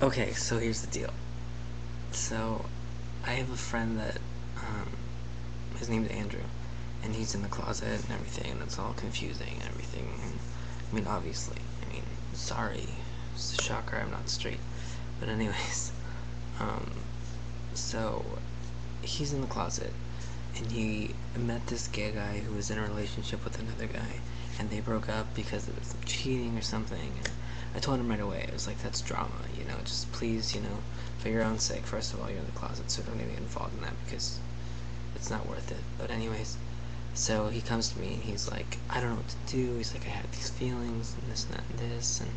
Okay, so here's the deal. So, I have a friend that, his name's Andrew, and he's in the closet and everything, and it's all confusing and everything. And, I mean, obviously, sorry, it's a shocker, I'm not straight. But anyways, um, so he's in the closet, and he met this gay guy who was in a relationship with another guy, and they broke up because of some cheating or something. And I told him right away, I was like, that's drama, just please, for your own sake, first of all, you're in the closet, so don't even get involved in that because it's not worth it. But anyways, so he comes to me and he's like, I don't know what to do. He's like, I have these feelings and this and that and this, and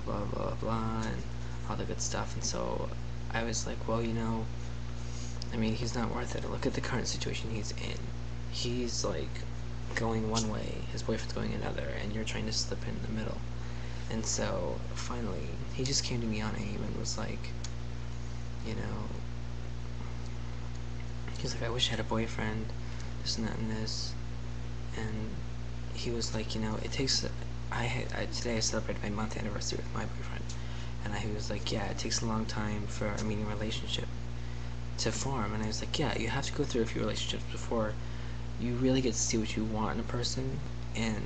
blah blah blah blah, and all the good stuff. And so I was like, well, he's not worth it. Look at the current situation he's in. He's like going one way, his boyfriend's going another, and you're trying to slip in the middle. And so finally, he just came to me on AIM and was like, you know, he's like, I wish I had a boyfriend, this and that and this. And he was like, it takes, today I celebrated my month anniversary with my boyfriend. And he was like, yeah, it takes a long time for a meaning relationship to form. And I was like, yeah, you have to go through a few relationships before you really get to see what you want in a person, and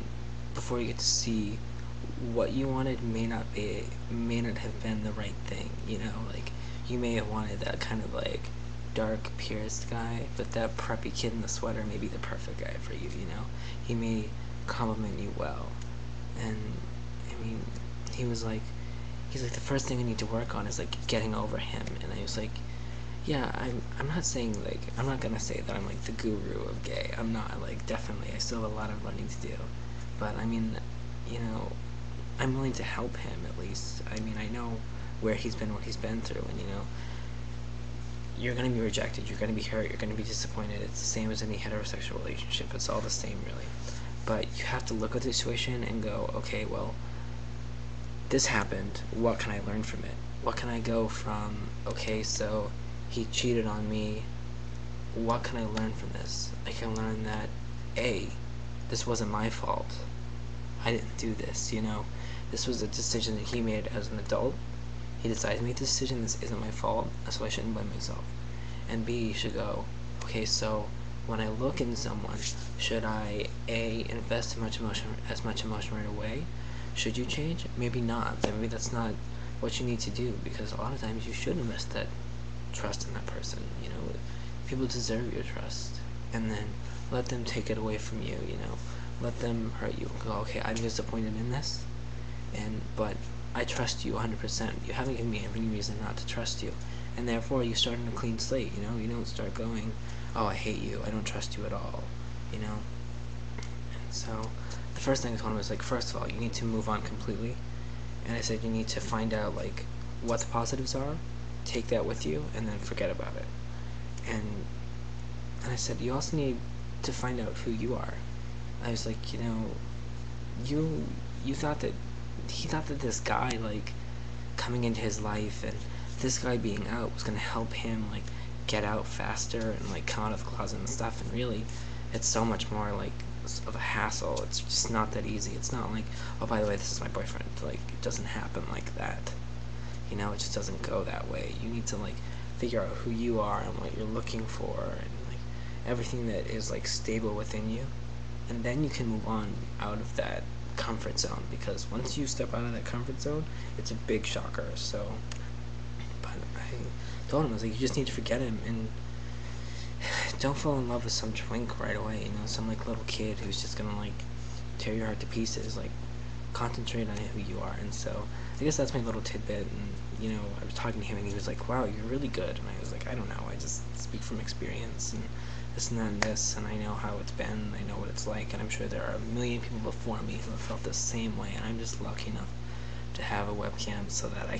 before you get to see what you wanted may not have been the right thing. Like you may have wanted that kind of like dark pierced guy, but that preppy kid in the sweater may be the perfect guy for you. He may compliment you well. And he was like, he's like, the first thing I need to work on is like getting over him. And I was like, yeah, I'm not saying, like, I'm not gonna say that I'm like the guru of gay. I'm not, like, definitely, I still have a lot of learning to do. But you know I'm willing to help him at least. I know where he's been, what he's been through. And you're gonna be rejected, you're gonna be hurt, you're gonna be disappointed. It's the same as any heterosexual relationship. It's all the same, really. But you have to look at the situation and go, okay, well, this happened, what can I learn from it? What can I go from, okay, so he cheated on me, what can I learn from this? I can learn that, A, this wasn't my fault. I didn't do this, This was a decision that he made as an adult. He decided to make this decision, this isn't my fault, so I shouldn't blame myself. And B, you should go, okay, so when I look in someone, should I, A, invest as much emotion right away? Should you change? Maybe not. Maybe that's not what you need to do, because a lot of times you should invest that trust in that person. People deserve your trust. And then let them take it away from you. Let them hurt you. Go, okay, I'm disappointed in this, but I trust you 100%. You haven't given me any reason not to trust you, and therefore you start on a clean slate. You don't start going, oh, I hate you, I don't trust you at all. And so the first thing I told him was like, first of all, you need to move on completely. And I said you need to find out like what the positives are, take that with you, and then forget about it. And I said you also need to find out who you are. I was like, you thought that he thought that this guy, like, coming into his life and this guy being out was gonna help him like get out faster and like come out of the closet and stuff. And really, it's so much more like of a hassle. It's just not that easy. It's not like, oh, by the way, this is my boyfriend. Like, it doesn't happen like that. It just doesn't go that way. You need to like figure out who you are and what you're looking for, and like everything that is like stable within you, and then you can move on out of that comfort zone, because once you step out of that comfort zone, it's a big shocker. So, but I told him, I was like, you just need to forget him and don't fall in love with some twink right away, some like little kid who's just gonna like tear your heart to pieces. Like, concentrate on who you are. And so I guess that's my little tidbit. And I was talking to him and he was like, wow, you're really good. And I was like, I don't know, I just speak from experience and this and that and this, and I know how it's been, I know what it's like, and I'm sure there are a million people before me who have felt the same way, and I'm just lucky enough to have a webcam so that I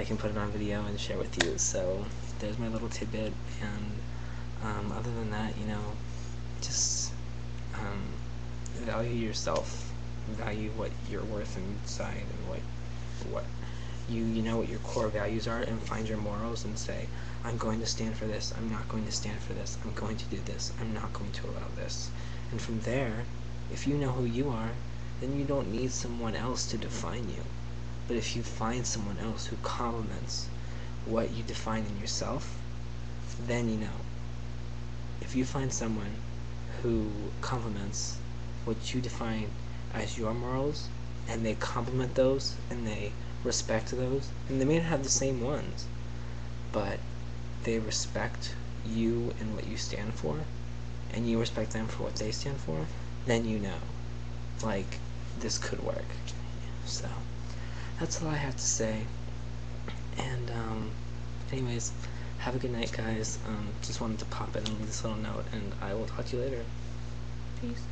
can put it on video and share with you. So there's my little tidbit. And other than that, just value yourself, value what you're worth inside, and what you know what your core values are, and find your morals and say, I'm going to stand for this, I'm not going to stand for this, I'm going to do this, I'm not going to allow this. And from there, if you know who you are, then you don't need someone else to define you. But if you find someone else who complements what you define in yourself, then you know. If you find someone who complements what you define as your morals, and they complement those, and they respect those, and they may not have the same ones, but they respect you and what you stand for, and you respect them for what they stand for, then you know, like, this could work. So, that's all I have to say. And, anyways, have a good night, guys. Just wanted to pop in and leave this little note, and I will talk to you later. Peace.